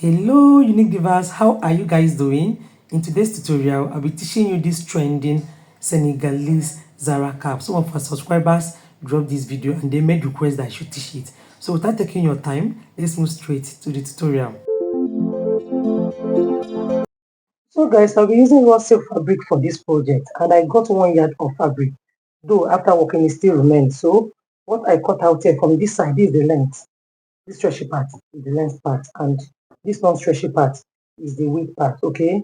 Hello unique divas, how are you guys doing? In today's tutorial, I'll be teaching you this trending Senegalese Zara Cap. Some of our subscribers dropped this video and they made requests that I should teach it. So without taking your time, let's move straight to the tutorial. So guys, I'll be using raw silk fabric for this project and I got 1 yard of fabric. Though after working it still remains. So what I cut out here from this side, this is the length. This stretchy part is the length part and this non-stretchy part is the width part, okay?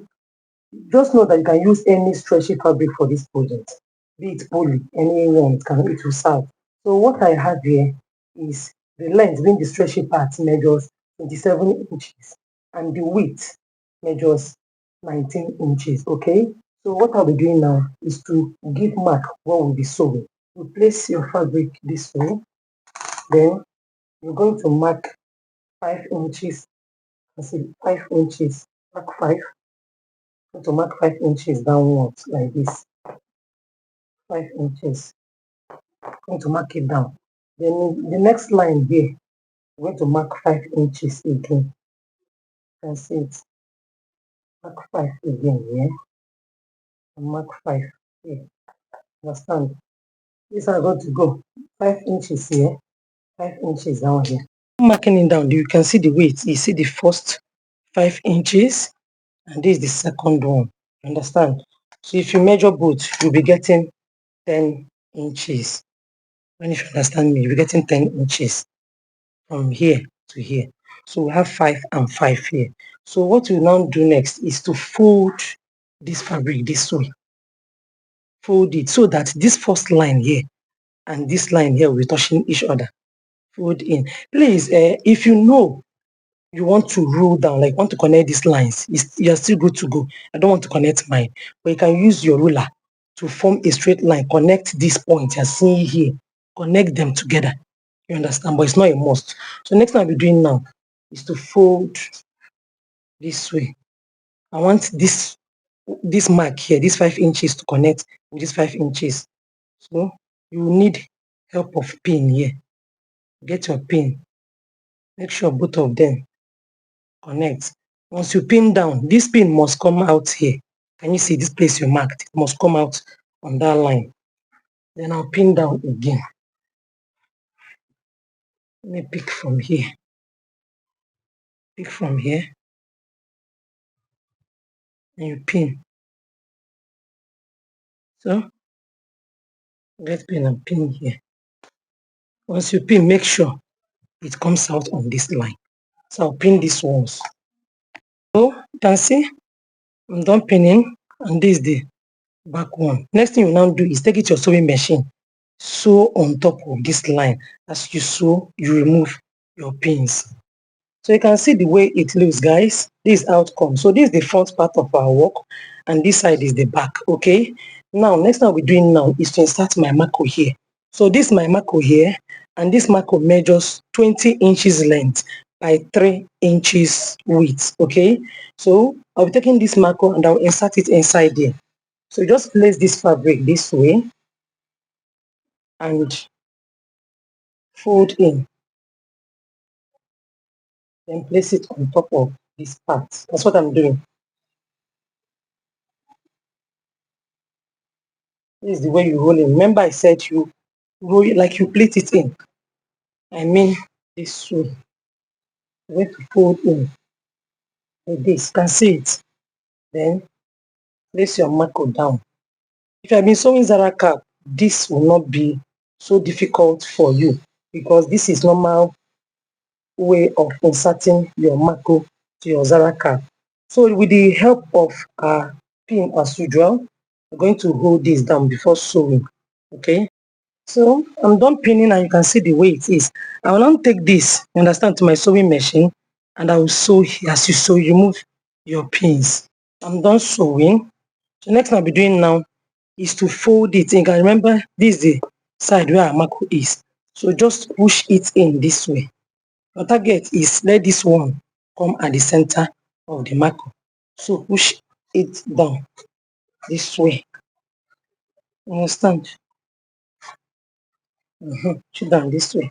Just know that you can use any stretchy fabric for this project, be it poly, anyone it will serve. So what I have here is the length being the stretchy part measures 27 inches and the width measures 19 inches, okay? So what I'll be doing now is to give mark what we'll be sewing. You place your fabric this way, then you're going to mark 5 inches, 5 inches, mark 5, to mark 5 inches downwards like this, 5 inches. I'm going to mark it down. Then the next line here, I'm going to mark 5 inches again. You can see it. Mark 5 again here. And mark 5 here. Understand? These are going to go 5 inches here, 5 inches down here. Marking it down, you can see the weight. You see the first 5 inches, and this is the second one. Understand? So if you measure both, you'll be getting 10 inches. When you understand me, you'll be getting 10 inches from here to here. So we have 5 and 5 here. So what we now do next is to fold this fabric this way. Fold it so that this first line here and this line here will be touching each other. Fold in. Please, if you know you want to roll down, like want to connect these lines, you're still good to go. I don't want to connect mine, but you can use your ruler to form a straight line. Connect this point you're seeing here. Connect them together. You understand? But it's not a must. So next thing I'll be doing now is to fold this way. I want this mark here, this 5 inches to connect with this 5 inches. So you will need help of pin here. Get your pin. Make sure both of them connect. Once you pin down, this pin must come out here. Can you see this place you marked? It must come out on that line. Then I'll pin down again. Let me pick from here. Pick from here. And you pin. So get pin and pin here. Once you pin, make sure it comes out on this line. So I'll pin these ones. So you can see I'm done pinning, and this is the back one. Next thing you now do is take it to your sewing machine. Sew on top of this line. As you sew, you remove your pins. So you can see the way it looks, guys. This is outcome. So this is the front part of our work, and this side is the back. Okay. Now, next thing I'll be doing now is to insert my marco here. So this is my marco here, and this marco measures 20 inches length by 3 inches width. Okay. So I'll be taking this marco and I'll insert it inside there. So just place this fabric this way and fold in. Then place it on top of this part. That's what I'm doing. This is the way you roll it. Remember I said you roll it like you plait it in. I mean this way. You want to fold in like this. You can see it. Then place your marco down. If you have been sewing Zara Cap, this will not be so difficult for you because this is normal way of inserting your marco to your Zara Cap. So with the help of a pin as usual, I'm going to hold this down before sewing. Okay. So I'm done pinning and you can see the way it is. I will now take this, you understand, to my sewing machine and I will sew here. As you sew, you remove your pins. I'm done sewing. So next thing I'll be doing now is to fold it. You can remember this is the side where our marco is. So just push it in this way. Your target is let this one come at the center of the marco. So push it down this way. Understand? Push it down this way.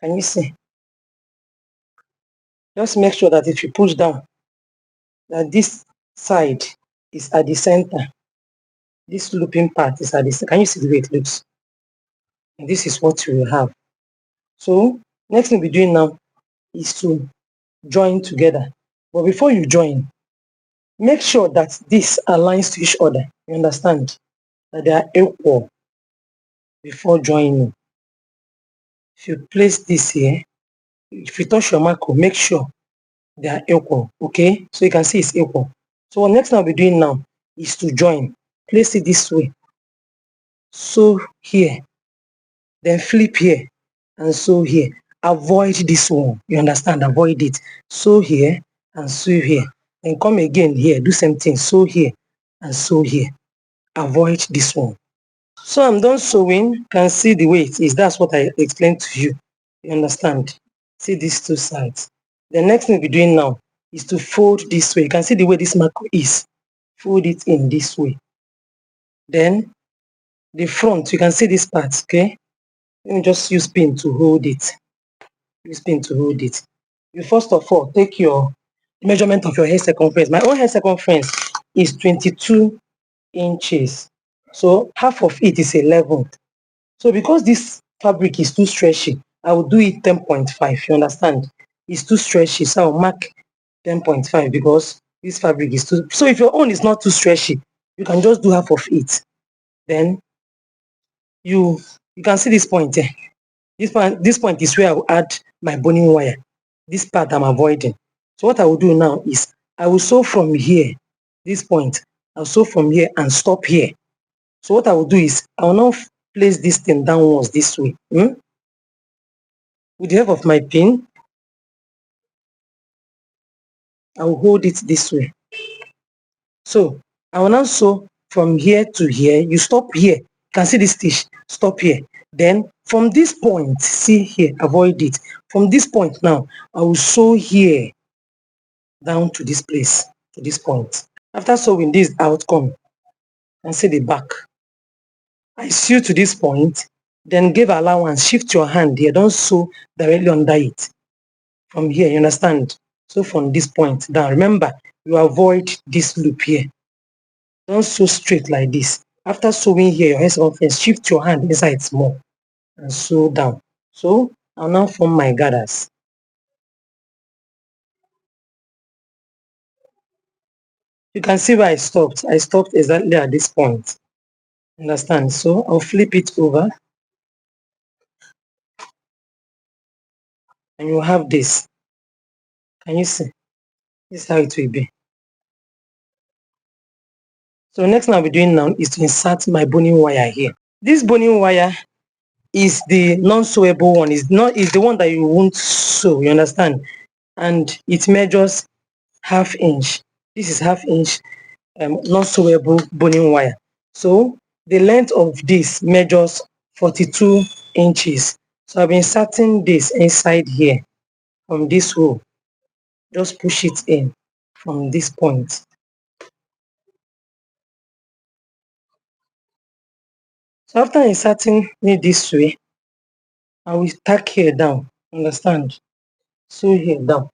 Can you see? Just make sure that if you push down, that this side is at the center. This looping part is at the center. Can you see the way it looks? And this is what you will have. So next thing we're doing now is to join together. But before you join, make sure that this aligns to each other. You understand? That they are equal before joining. If you place this here, if you touch your marker, make sure they are equal. Okay? So you can see it's equal. So what next thing I'll be doing now is to join. Place it this way. Sew here. Then flip here and sew here. Avoid this one. You understand? Avoid it. Sew here and sew here. Then come again here. Do same thing. Sew here and sew here. Avoid this one. So I'm done sewing. You can see the way it is. That's what I explained to you. You understand? See these two sides. The next thing we're doing now is to fold this way. You can see the way this marker is. Fold it in this way. Then the front, you can see this part, okay? Let me just use pin to hold it. Use pin to hold it. You first of all take your measurement of your hair circumference. My own hair circumference is 22 inches. So half of it is 11. So because this fabric is too stretchy, I will do it 10.5. You understand? It's too stretchy, so I'll mark 10.5 because this fabric is too. So if your own is not too stretchy, you can just do half of it. Then you can see this point here. This point is where I will add my boning wire. This part I'm avoiding. So what I will do now is I will sew from here, this point. I'll sew from here and stop here. So what I will do is I will now place this thing downwards this way. With the help of my pin, I will hold it this way. So I will now sew from here to here. You stop here. You can see this stitch. Stop here. Then from this point, see here, avoid it. From this point now, I will sew here down to this place, to this point. After sewing this outcome, and see the back. I sew to this point, then give allowance, shift your hand here, don't sew directly under it. From here, you understand? So from this point down, remember, you avoid this loop here. Don't sew straight like this. After sewing here, your hair circumference, shift your hand inside small and sew down. So I'll now form my gathers. You can see where I stopped. I stopped exactly at this point. Understand? So I'll flip it over and you have this. Can you see? This is how it will be. So next thing I'll be doing now is to insert my boning wire here. This boning wire is the non-sewable one. Is the one that you won't sew, you understand? And it measures half inch. This is half inch non-sewable boning wire. So the length of this measures 42 inches. So I'll be inserting this inside here from this hole. Just push it in from this point. So after inserting it this way, I will tack here down. Understand? Sew here down.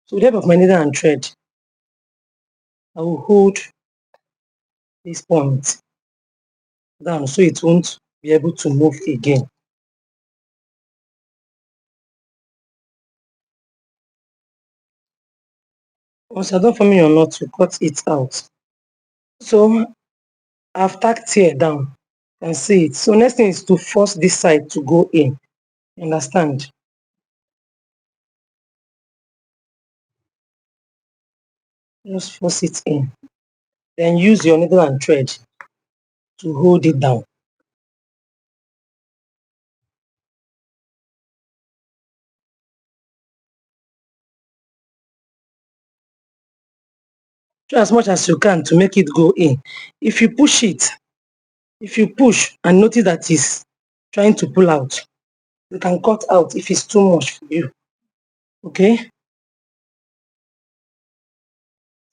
So with the help of my needle and thread, I will hold this point down so it won't be able to move again. Once you're done forming your knot, you cut it out. So I've tacked here down. You can see it. So next thing is to force this side to go in. Understand? Just force it in. Then use your needle and thread to hold it down. Try as much as you can to make it go in. If you push and notice that it's trying to pull out, you can cut out if it's too much for you. Okay?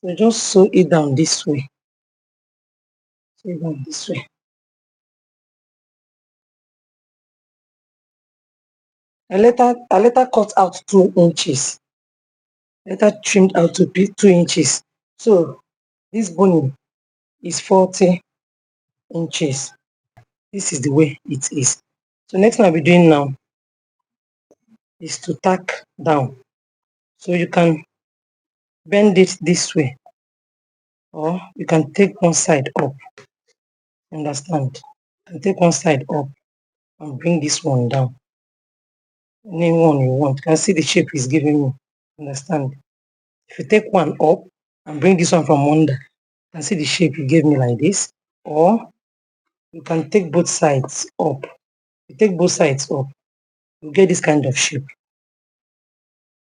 So just sew it down this way. Sew it down this way. I later cut out 2 inches Leather trimmed out to be 2 inches. So this boning is 40 inches. This is the way it is. So next thing I'll be doing now is to tack down. So you can bend it this way, or you can take one side up. Understand? You can take one side up and bring this one down. Any one you want. You can see the shape it's giving me. Understand? If you take one up and bring this one from under, you can see the shape it gave me like this. Or you can take both sides up. You take both sides up, you get this kind of shape.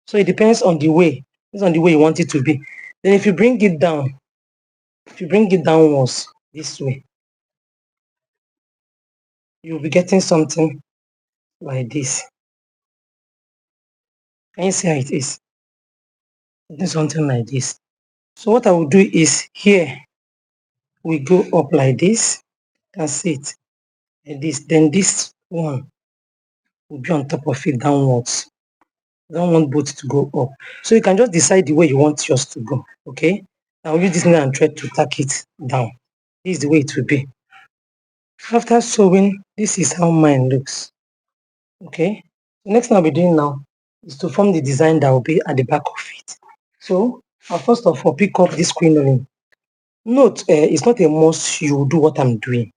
So it depends on the way. Depends on the way you want it to be. Then if you bring it down, if you bring it downwards this way, you'll be getting something like this. Can you see how it is? Getting something like this. So what I will do is here we go up like this. You can see it like this. Then this one will be on top of it downwards. I don't want both to go up. So you can just decide the way you want yours to go. Okay. I'll use this nail and thread to tack it down. This is the way it will be. After sewing, this is how mine looks. Okay. The next thing I'll be doing now is to form the design that will be at the back of it. So I'll first of all pick up this crinoline. Note, it's not a must you do what I'm doing.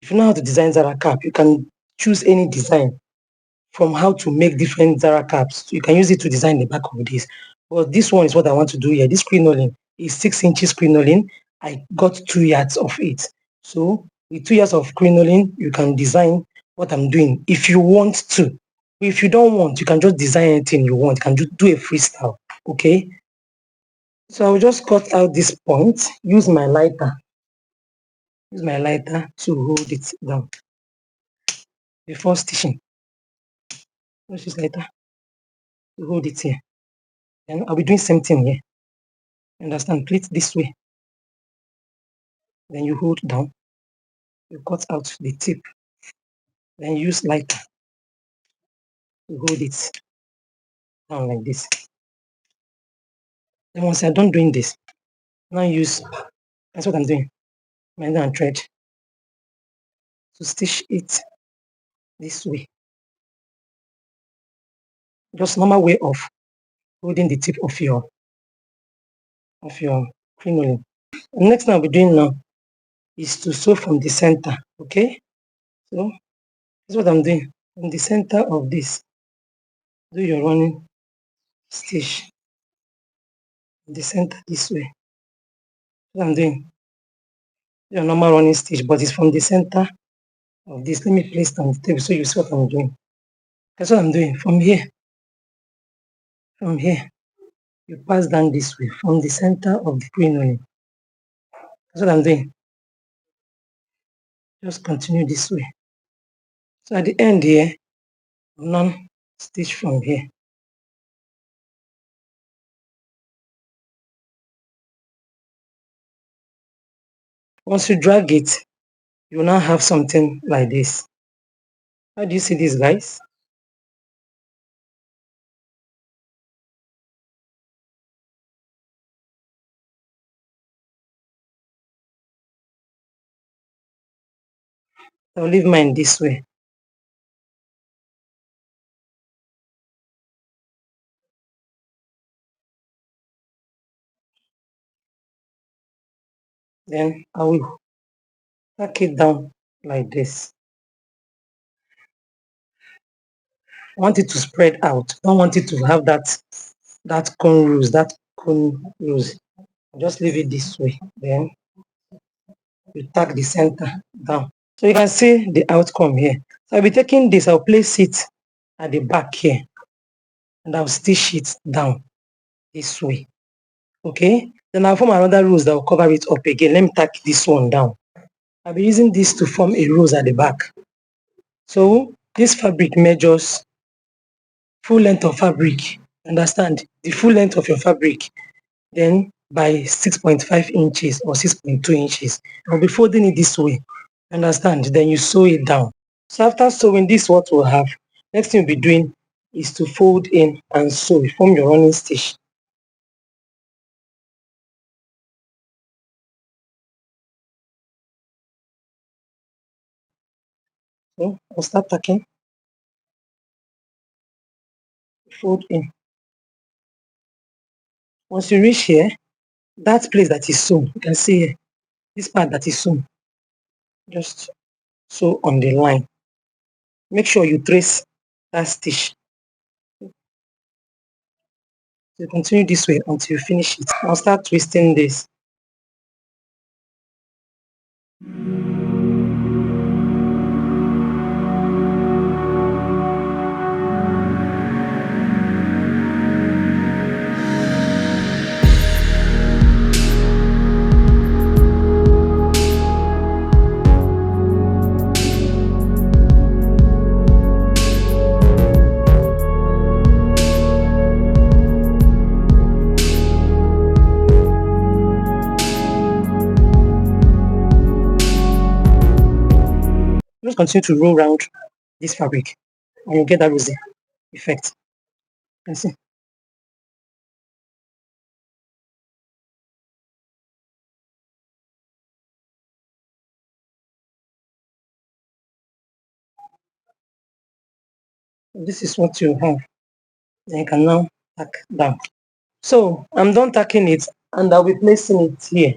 If you know how to design Zara cap, you can choose any design from how to make different Zara caps. You can use it to design the back of this. But this one is what I want to do here. This crinoline is 6 inches crinoline. I got 2 yards of it. So with 2 yards of crinoline, you can design what I'm doing if you want to. If you don't want, you can just design anything you want. You can do a freestyle. Okay. So I'll just cut out this point, use my lighter. Use my lighter to hold it down before stitching. Use this lighter to hold it here. Then I'll be doing same thing here. Understand? Pleat this way. Then you hold down. You cut out the tip. Then use lighter to hold it down like this. Then once you're done doing this, now use, that's what I'm doing, my needle and thread to stitch it this way. Just normal way of holding the tip of your crinoline. The next thing I'll be doing now is to sew from the center. Okay, so that's what I'm doing. From the center of this, do your running stitch in the center this way. What I'm doing, your normal running stitch, but it's from the center of this. Let me place it on the table so you see what I'm doing. That's what I'm doing. From here, you pass down this way from the center of the crinoline. That's what I'm doing. Just continue this way. So at the end here, non stitch from here. Once you drag it, you will now have something like this. How do you see this, guys? I'll leave mine this way. Then I will tack it down like this. I want it to spread out. I don't want it to have that cone rose. Just leave it this way. Then you tack the center down. So you can see the outcome here. So I'll be taking this, I'll place it at the back here, and I'll stitch it down this way. Okay, then I'll form another rose that will cover it up again. Let me tack this one down. I'll be using this to form a rose at the back. So this fabric measures full length of fabric. Understand? The full length of your fabric, then by 6.5 inches or 6.2 inches. I'll be folding it this way. Understand? Then you sew it down. So after sewing, this is what we'll have. Next thing you'll be doing is to fold in and sew. Form your running stitch. So I'll start tacking, fold in. Once you reach here, that place that is sewn, you can see here, this part that is sewn, just sew on the line. Make sure you trace that stitch. So continue this way until you finish it. I'll start twisting this. Just continue to roll around this fabric and you get that rosy effect. You can see. This is what you have. Then you can now tack down. So I'm done tacking it and I'll be placing it here.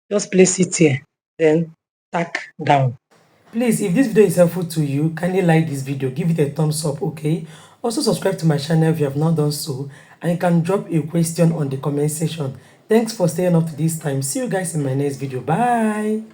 Just place it here, then tack down. Please, if this video is helpful to you, kindly like this video, give it a thumbs up, okay? Also subscribe to my channel if you have not done so, and you can drop a question on the comment section. Thanks for staying up to this time. See you guys in my next video. Bye.